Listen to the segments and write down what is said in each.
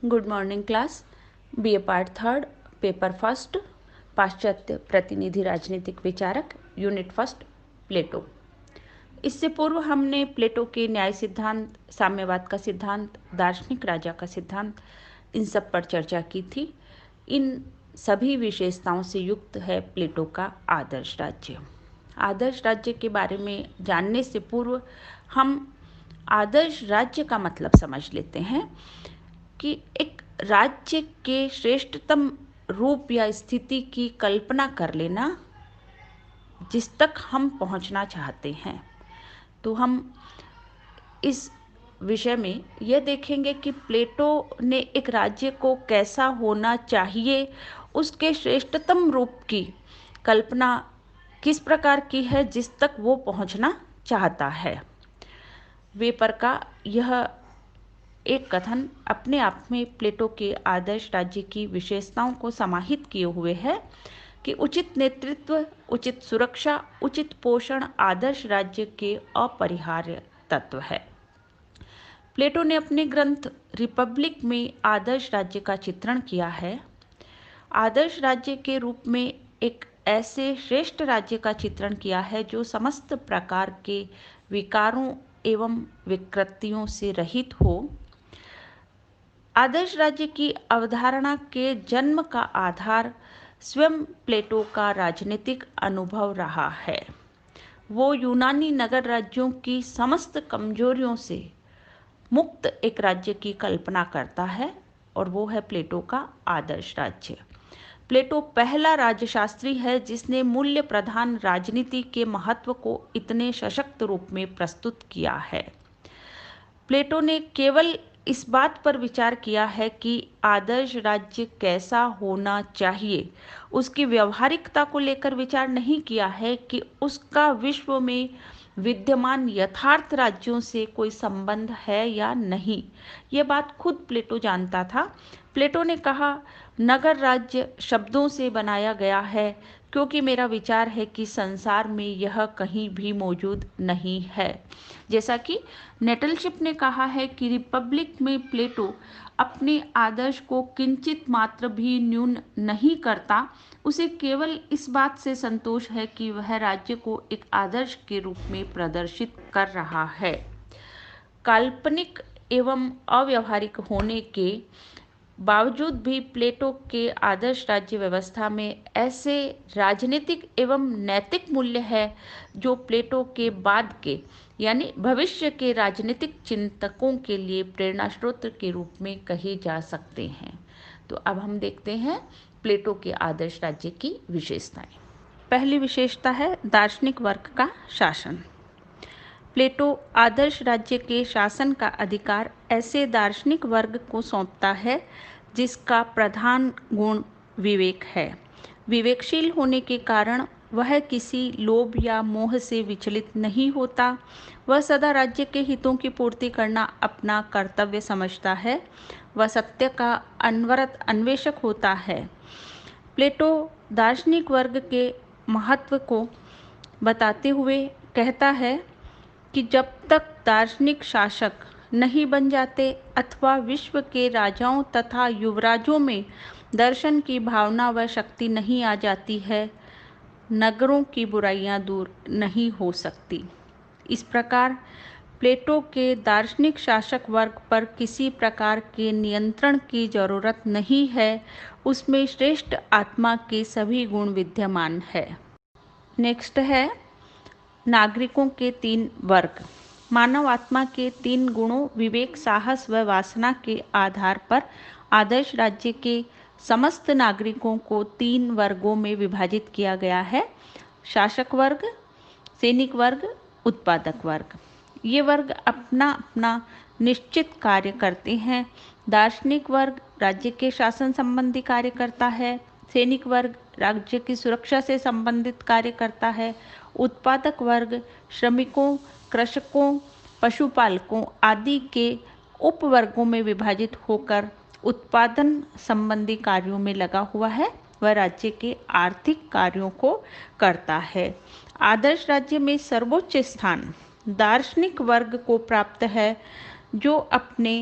Good morning class. BA part third, paper first, पाश्चात्य प्रतिनिधि राजनीतिक विचारक, यूनिट फर्स्ट, प्लेटो। इससे पूर्व हमने प्लेटो के न्याय सिद्धांत, साम्यवाद का सिद्धांत, दार्शनिक राजा का सिद्धांत, इन सब पर चर्चा की थी। इन सभी विशेषताओं से युक्त है प्लेटो का आदर्श राज्य। आदर्श राज्य के बारे में जानने से पूर्व हम आदर्श राज्य का मतलब समझ लेते हैं कि एक राज्य के श्रेष्ठतम रूप या स्थिति की कल्पना कर लेना जिस तक हम पहुंचना चाहते हैं। तो हम इस विषय में यह देखेंगे कि प्लेटो ने एक राज्य को कैसा होना चाहिए, उसके श्रेष्ठतम रूप की कल्पना किस प्रकार की है जिस तक वो पहुंचना चाहता है। वेपर का यह एक कथन अपने आप में प्लेटो के आदर्श राज्य की विशेषताओं को समाहित किए हुए है कि उचित नेतृत्व, उचित सुरक्षा, उचित पोषण आदर्श राज्य के अपरिहार्य तत्व है। प्लेटो ने अपने ग्रंथ रिपब्लिक में आदर्श राज्य का चित्रण किया है। आदर्श राज्य के रूप में एक ऐसे श्रेष्ठ राज्य का चित्रण किया है जो समस्त प्रकार के विकारों एवं विकृतियों से रहित हो। आदर्श राज्य की अवधारणा के जन्म का आधार स्वयं प्लेटो का राजनीतिक अनुभव रहा है। वो यूनानी नगर राज्यों की समस्त कमजोरियों से मुक्त एक राज्य की कल्पना करता है और वो है प्लेटो का आदर्श राज्य। प्लेटो पहला राज्यशास्त्री है जिसने मूल्य प्रधान राजनीति के महत्व को इतने सशक्त रूप में प्रस्तुत किया है। प्लेटो ने केवल इस बात पर विचार किया है कि आदर्श राज्य कैसा होना चाहिए, उसकी व्यवहारिकता को लेकर विचार नहीं किया है कि उसका विश्व में विद्यमान यथार्थ राज्यों से कोई संबंध है या नहीं। ये बात खुद प्लेटो जानता था। प्लेटो ने कहा, नगर राज्य शब्दों से बनाया गया है क्योंकि मेरा विचार है कि संसार में यह कहीं भी मौजूद नहीं है। जैसा कि नेटलशिप ने कहा है कि रिपब्लिक में प्लेटो अपने आदर्श को किंचित मात्र भी न्यून नहीं करता, उसे केवल इस बात से संतोष है कि वह राज्य को एक आदर्श के रूप में प्रदर्शित कर रहा है। काल्पनिक एवं अव्यवहारिक होने के बावजूद भी प्लेटो के आदर्श राज्य व्यवस्था में ऐसे राजनीतिक एवं नैतिक मूल्य है जो प्लेटो के बाद के यानी भविष्य के राजनीतिक चिंतकों के लिए प्रेरणा स्रोत के रूप में कहे जा सकते हैं। तो अब हम देखते हैं प्लेटो के आदर्श राज्य की विशेषताएं। पहली विशेषता है दार्शनिक वर्ग का शासन। प्लेटो आदर्श राज्य के शासन का अधिकार ऐसे दार्शनिक वर्ग को सौंपता है जिसका प्रधान गुण विवेक है। विवेकशील होने के कारण वह किसी लोभ या मोह से विचलित नहीं होता। वह सदा राज्य के हितों की पूर्ति करना अपना कर्तव्य समझता है। वह सत्य का अनवरत अन्वेषक होता है। प्लेटो दार्शनिक वर्ग के महत्व को बताते हुए कहता है कि जब तक दार्शनिक शासक नहीं बन जाते अथवा विश्व के राजाओं तथा युवराजों में दर्शन की भावना व शक्ति नहीं आ जाती है, नगरों की बुराइयां दूर नहीं हो सकती। इस प्रकार प्लेटो के दार्शनिक शासक वर्ग पर किसी प्रकार के नियंत्रण की जरूरत नहीं है, उसमें श्रेष्ठ आत्मा के सभी गुण विद्यमान है। नेक्स्ट है नागरिकों के 3 वर्ग। मानव आत्मा के 3 गुणों विवेक, साहस व वासना के आधार पर आदर्श राज्य के समस्त नागरिकों को 3 वर्गों में विभाजित किया गया है। शासक वर्ग, सैनिक वर्ग, उत्पादक वर्ग। ये वर्ग अपना अपना निश्चित कार्य करते हैं। दार्शनिक वर्ग राज्य के शासन संबंधी कार्य करता है। सैनिक वर्ग राज्य की सुरक्षा से संबंधित कार्य करता है। उत्पादक वर्ग श्रमिकों, कृषकों, पशुपालकों आदि के उपवर्गों में विभाजित होकर उत्पादन संबंधी कार्यों में लगा हुआ है। वह राज्य के आर्थिक कार्यों को करता है। आदर्श राज्य में सर्वोच्च स्थान दार्शनिक वर्ग को प्राप्त है जो अपने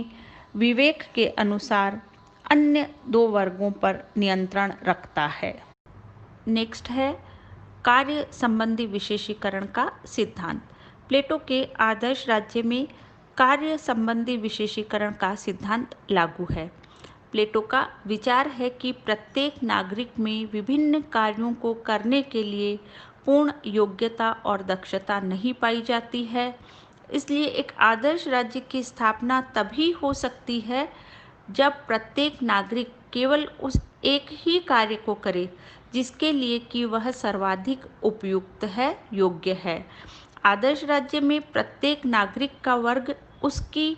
विवेक के अनुसार अन्य दो वर्गों पर नियंत्रण रखता है। नेक्स्ट है कार्य संबंधी विशेषीकरण का सिद्धांत। प्लेटो के आदर्श राज्य में कार्य संबंधी विशेषीकरण का सिद्धांत लागू है। प्लेटो का विचार है कि प्रत्येक नागरिक में विभिन्न कार्यों को करने के लिए पूर्ण योग्यता और दक्षता नहीं पाई जाती है। इसलिए एक आदर्श राज्य की स्थापना तभी हो सकती है जब प्रत्येक नागरिक केवल उस एक ही कार्य को करे जिसके लिए कि वह सर्वाधिक उपयुक्त है, योग्य है। आदर्श राज्य में प्रत्येक नागरिक का वर्ग उसकी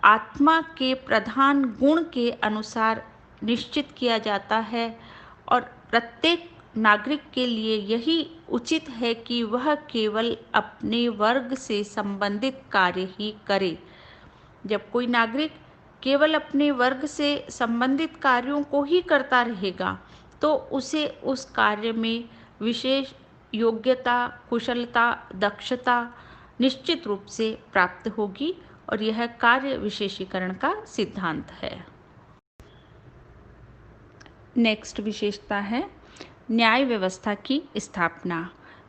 आत्मा के प्रधान गुण के अनुसार निश्चित किया जाता है और प्रत्येक नागरिक के लिए यही उचित है कि वह केवल अपने वर्ग से संबंधित कार्य ही करे। जब कोई नागरिक केवल अपने वर्ग से संबंधित कार्यों को ही करता रहेगा तो उसे उस कार्य में विशेष योग्यता, कुशलता, दक्षता निश्चित रूप से प्राप्त होगी और यह कार्य विशेषीकरण का सिद्धांत है। नेक्स्ट विशेषता है न्याय व्यवस्था की स्थापना।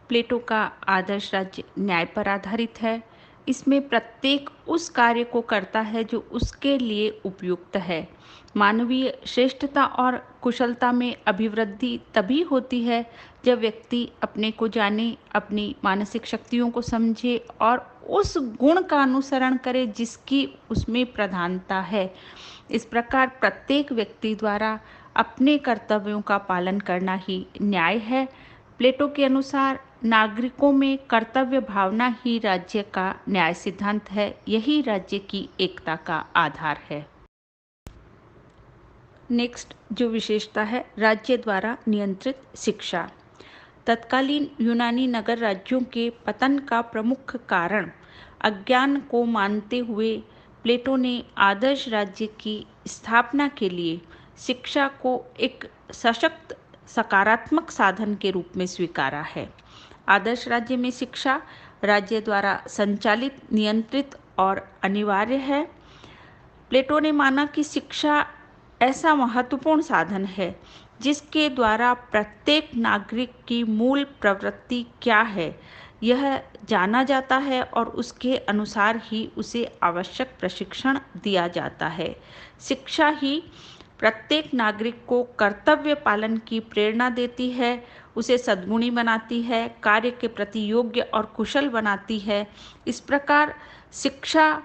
प्लेटो का आदर्श राज्य न्याय पर आधारित है। इसमें प्रत्येक उस कार्य को करता है जो उसके लिए उपयुक्त है। मानवीय श्रेष्ठता और कुशलता में अभिवृद्धि तभी होती है जब व्यक्ति अपने को जाने, अपनी मानसिक शक्तियों को समझे और उस गुण का अनुसरण करे जिसकी उसमें प्रधानता है। इस प्रकार प्रत्येक व्यक्ति द्वारा अपने कर्तव्यों का पालन करना ही न्याय है। प्लेटो के अनुसार नागरिकों में कर्तव्य भावना ही राज्य का न्याय सिद्धांत है। यही राज्य की एकता का आधार है। नेक्स्ट जो विशेषता है राज्य द्वारा नियंत्रित शिक्षा। तत्कालीन यूनानी नगर राज्यों के पतन का प्रमुख कारण अज्ञान को मानते हुए प्लेटो ने आदर्श राज्य की स्थापना के लिए शिक्षा को एक सशक्त सकारात्मक साधन के रूप में स्वीकारा है। आदर्श राज्य में शिक्षा राज्य द्वारा संचालित, नियंत्रित और अनिवार्य है। प्लेटो ने माना कि शिक्षा ऐसा महत्वपूर्ण साधन है जिसके द्वारा प्रत्येक नागरिक की मूल प्रवृत्ति क्या है यह जाना जाता है और उसके अनुसार ही उसे आवश्यक प्रशिक्षण दिया जाता है। शिक्षा ही प्रत्येक नागरिक को कर्तव्य पालन की प्रेरणा देती है, उसे सद्गुणी बनाती है, कार्य के प्रति योग्य और कुशल बनाती है। इस प्रकार शिक्षा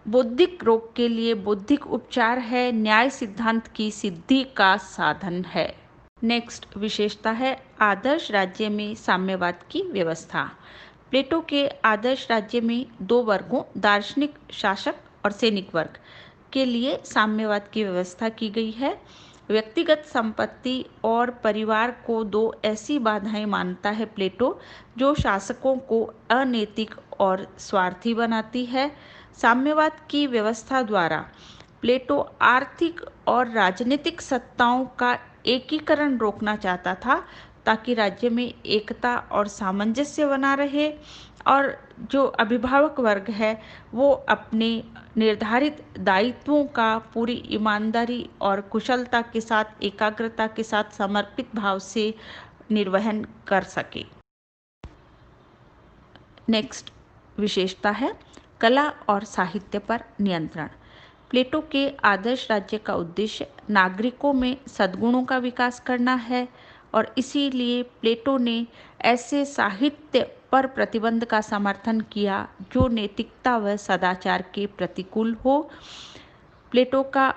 बौद्धिक रोग के लिए बौद्धिक उपचार है, न्याय सिद्धांत की सिद्धि का साधन है। नेक्स्ट विशेषता है आदर्श राज्य में साम्यवाद की व्यवस्था। प्लेटो के आदर्श राज्य में दो वर्गों दार्शनिक शासक और सैनिक वर्ग के लिए साम्यवाद की व्यवस्था की गई है। व्यक्तिगत संपत्ति और परिवार को दो ऐसी बाधाएं मानता है प्लेटो जो शासकों को अनैतिक और स्वार्थी बनाती है। साम्यवाद की व्यवस्था द्वारा प्लेटो आर्थिक और राजनीतिक सत्ताओं का एकीकरण रोकना चाहता था ताकि राज्य में एकता और सामंजस्य बना रहे और जो अभिभावक वर्ग है वो अपने निर्धारित दायित्वों का पूरी ईमानदारी और कुशलता के साथ, एकाग्रता के साथ, समर्पित भाव से निर्वहन कर सके। नेक्स्ट विशेषता है कला और साहित्य पर नियंत्रण। प्लेटो के आदर्श राज्य का उद्देश्य नागरिकों में सद्गुणों का विकास करना है और इसीलिए प्लेटो ने ऐसे साहित्य पर प्रतिबंध का समर्थन किया जो नैतिकता व सदाचार के प्रतिकूल हो। प्लेटो का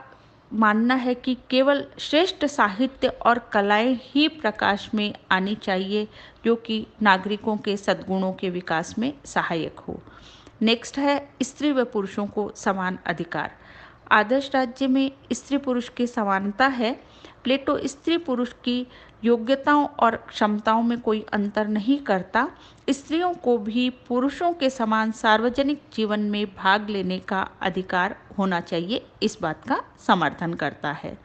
मानना है कि केवल श्रेष्ठ साहित्य और कलाएं ही प्रकाश में आनी चाहिए जो कि नागरिकों के सद्गुणों के विकास में सहायक हो। नेक्स्ट है स्त्री व पुरुषों को समान अधिकार। आदर्श राज्य में स्त्री पुरुष की समानता है। प्लेटो स्त्री पुरुष की योग्यताओं और क्षमताओं में कोई अंतर नहीं करता। स्त्रियों को भी पुरुषों के समान सार्वजनिक जीवन में भाग लेने का अधिकार होना चाहिए, इस बात का समर्थन करता है।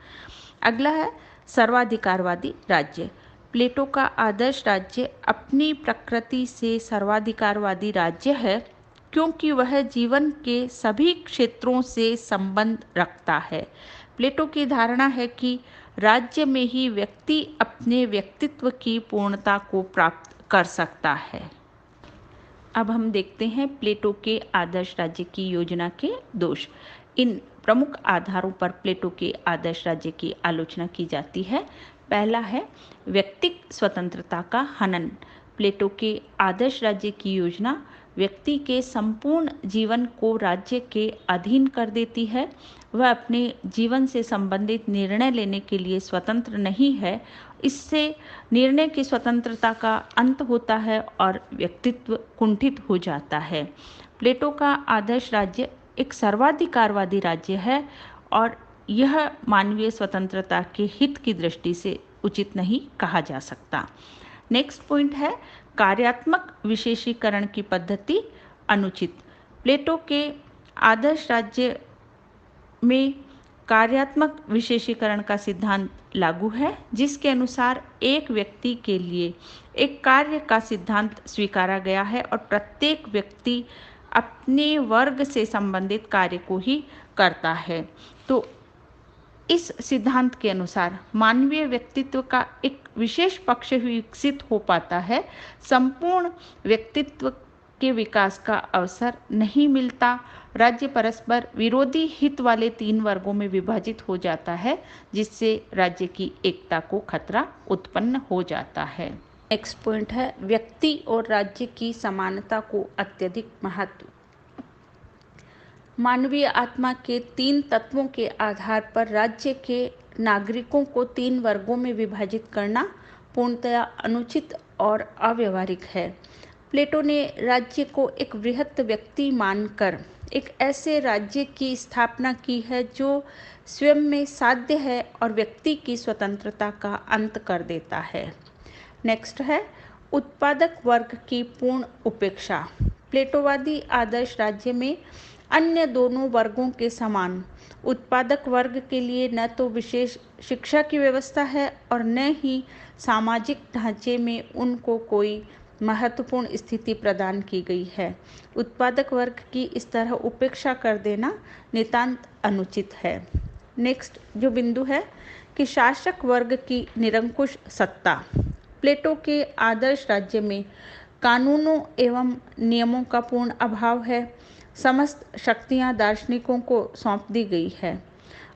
अगला है सर्वाधिकारवादी राज्य। प्लेटो का आदर्श राज्य अपनी प्रकृति से सर्वाधिकारवादी राज्य है क्योंकि वह जीवन के सभी क्षेत्रों से संबंध रखता है। प्लेटो की धारणा है कि राज्य में ही व्यक्ति अपने व्यक्तित्व की पूर्णता को प्राप्त कर सकता है। अब हम देखते हैं प्लेटो के आदर्श राज्य की योजना के दोष। इन प्रमुख आधारों पर प्लेटो के आदर्श राज्य की आलोचना की जाती है। पहला है व्यक्तिक स्वतंत्रता का हनन। प्लेटो के आदर्श राज्य की योजना व्यक्ति के संपूर्ण जीवन को राज्य के अधीन कर देती है। वह अपने जीवन से संबंधित निर्णय लेने के लिए स्वतंत्र नहीं है। इससे निर्णय की स्वतंत्रता का अंत होता है और व्यक्तित्व कुंठित हो जाता है। प्लेटो का आदर्श राज्य एक सर्वाधिकारवादी राज्य है और यह मानवीय स्वतंत्रता के हित की दृष्टि से उचित नहीं कहा जा सकता। नेक्स्ट पॉइंट है कार्यात्मक विशेषीकरण की पद्धति अनुचित। प्लेटो के आदर्श राज्य में कार्यात्मक विशेषीकरण का सिद्धांत लागू है, जिसके अनुसार एक व्यक्ति के लिए एक कार्य का सिद्धांत स्वीकारा गया है और प्रत्येक व्यक्ति अपने वर्ग से संबंधित कार्य को ही करता है। तो इस सिद्धांत के अनुसार मानवीय व्यक्तित्व का एक विशेष पक्ष विकसित हो पाता है। संपूर्ण व्यक्तित्व के विकास का अवसर नहीं मिलता। राज्य परस्पर विरोधी हित वाले 3 वर्गों में विभाजित हो जाता है, जिससे राज्य की एकता को खतरा उत्पन्न हो जाता है। नेक्स्ट पॉइंट है व्यक्ति और राज्य की समानता को अत्यधिक महत्व। मानवीय आत्मा के 3 तत्वों के आधार पर राज्य के नागरिकों को 3 वर्गों में विभाजित करना पूर्णतया अनुचित और अव्यवहारिक है। प्लेटो ने राज्य को एक वृहत व्यक्ति मानकर एक ऐसे राज्य की स्थापना की है जो स्वयं में साध्य है और व्यक्ति की स्वतंत्रता का अंत कर देता है। नेक्स्ट है उत्पादक वर्ग की पूर्ण उपेक्षा। प्लेटोवादी आदर्श राज्य में अन्य दोनों वर्गों के समान उत्पादक वर्ग के लिए न तो विशेष शिक्षा की व्यवस्था है और न ही सामाजिक ढांचे में उनको कोई महत्वपूर्ण स्थिति प्रदान की गई है। उत्पादक वर्ग की इस तरह उपेक्षा कर देना नितांत अनुचित है। नेक्स्ट जो बिंदु है कि शासक वर्ग की निरंकुश सत्ता। प्लेटो के आदर्श राज्य में कानूनों एवं नियमों का पूर्ण अभाव है। समस्त शक्तियां दार्शनिकों को सौंप दी गई है।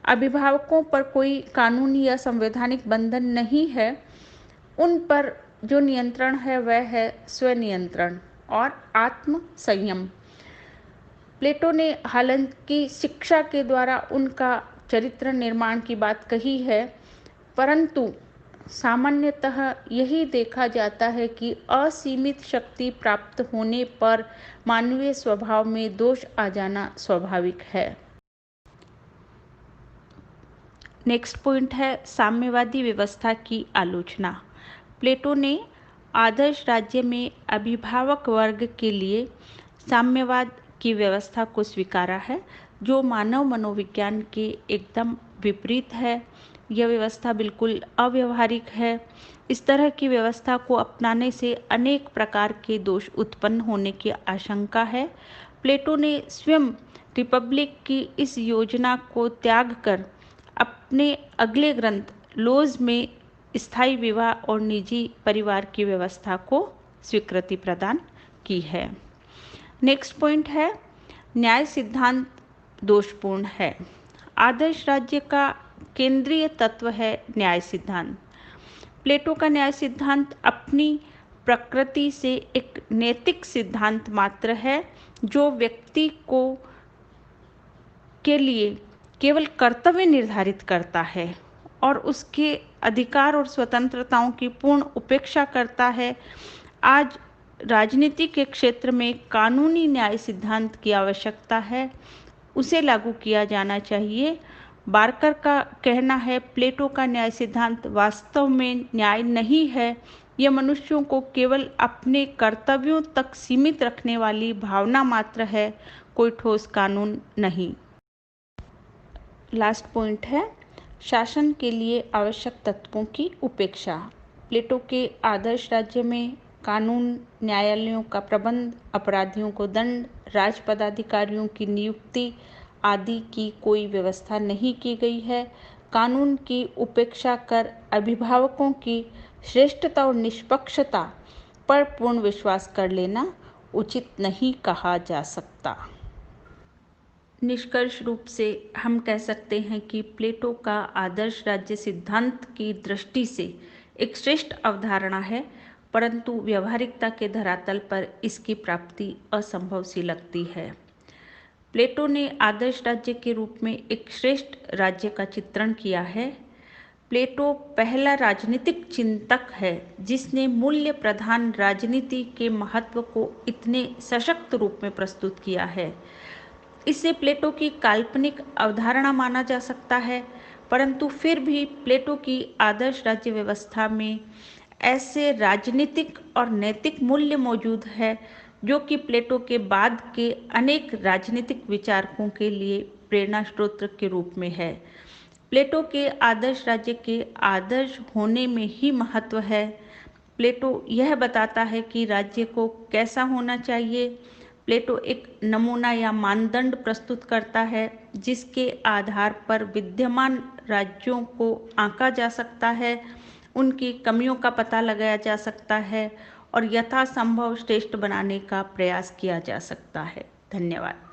अभिभावकों पर कोई कानूनी या संवैधानिक बंधन नहीं है। उन पर जो नियंत्रण है वह है स्वनियंत्रण और आत्म संयम। प्लेटो ने हालांकि शिक्षा के द्वारा उनका चरित्र निर्माण की बात कही है, परंतु सामान्यतः यही देखा जाता है कि असीमित शक्ति प्राप्त होने पर मानवीय स्वभाव में दोष आ जाना स्वाभाविक है। नेक्स्ट पॉइंट है साम्यवादी व्यवस्था की आलोचना। प्लेटो ने आदर्श राज्य में अभिभावक वर्ग के लिए साम्यवाद की व्यवस्था को स्वीकारा है, जो मानव मनोविज्ञान के एकदम विपरीत है। यह व्यवस्था बिल्कुल अव्यवहारिक है। इस तरह की व्यवस्था को अपनाने से अनेक प्रकार के दोष उत्पन्न होने की आशंका है। प्लेटो ने स्वयं रिपब्लिक की इस योजना को त्याग कर अपने अगले ग्रंथ लोज में स्थायी विवाह और निजी परिवार की व्यवस्था को स्वीकृति प्रदान की है। नेक्स्ट पॉइंट है न्याय सिद्धांत दोषपूर्ण है। आदर्श राज्य का केंद्रीय तत्व है न्याय सिद्धांत। प्लेटो का न्याय सिद्धांत अपनी प्रकृति से एक नैतिक सिद्धांत मात्र है, जो व्यक्ति को के लिए केवल कर्तव्य निर्धारित करता है और उसके अधिकार और स्वतंत्रताओं की पूर्ण उपेक्षा करता है। आज राजनीति के क्षेत्र में कानूनी न्याय सिद्धांत की आवश्यकता है, उसे लागू किया जाना चाहिए। बार्कर का कहना है प्लेटो का न्याय सिद्धांत वास्तव में न्याय नहीं है, यह मनुष्यों को केवल अपने कर्तव्यों तक सीमित रखने वाली भावना मात्र है, कोई ठोस कानून नहीं। लास्ट पॉइंट है शासन के आवश्यक आवश्यक तत्वों की उपेक्षा। प्लेटो के आदर्श राज्य में कानून, न्यायालयों का प्रबंध, अपराधियों को दंड, राज पदाधिकारियों की नियुक्ति आदि की कोई व्यवस्था नहीं की गई है। कानून की उपेक्षा कर अभिभावकों की श्रेष्ठता और निष्पक्षता पर पूर्ण विश्वास कर लेना उचित नहीं कहा जा सकता। निष्कर्ष रूप से हम कह सकते हैं कि प्लेटो का आदर्श राज्य सिद्धांत की दृष्टि से एक श्रेष्ठ अवधारणा है, परंतु व्यावहारिकता के धरातल पर इसकी प्राप्ति असंभव सी लगती है। प्लेटो ने आदर्श राज्य के रूप में एक श्रेष्ठ राज्य का चित्रण किया है। प्लेटो पहला राजनीतिक चिंतक है जिसने मूल्य प्रधान राजनीति के महत्व को इतने सशक्त रूप में प्रस्तुत किया है। इसे प्लेटो की काल्पनिक अवधारणा माना जा सकता है, परंतु फिर भी प्लेटो की आदर्श राज्य व्यवस्था में ऐसे राजनीतिक और नैतिक मूल्य मौजूद है जो कि प्लेटो के बाद के अनेक राजनीतिक विचारकों के लिए प्रेरणा स्रोत के रूप में है। प्लेटो के आदर्श राज्य के आदर्श होने में ही महत्व है। प्लेटो यह बताता है कि राज्य को कैसा होना चाहिए। प्लेटो एक नमूना या मानदंड प्रस्तुत करता है जिसके आधार पर विद्यमान राज्यों को आंका जा सकता है, उनकी कमियों का पता लगाया जा सकता है और यथासंभव श्रेष्ठ बनाने का प्रयास किया जा सकता है। धन्यवाद।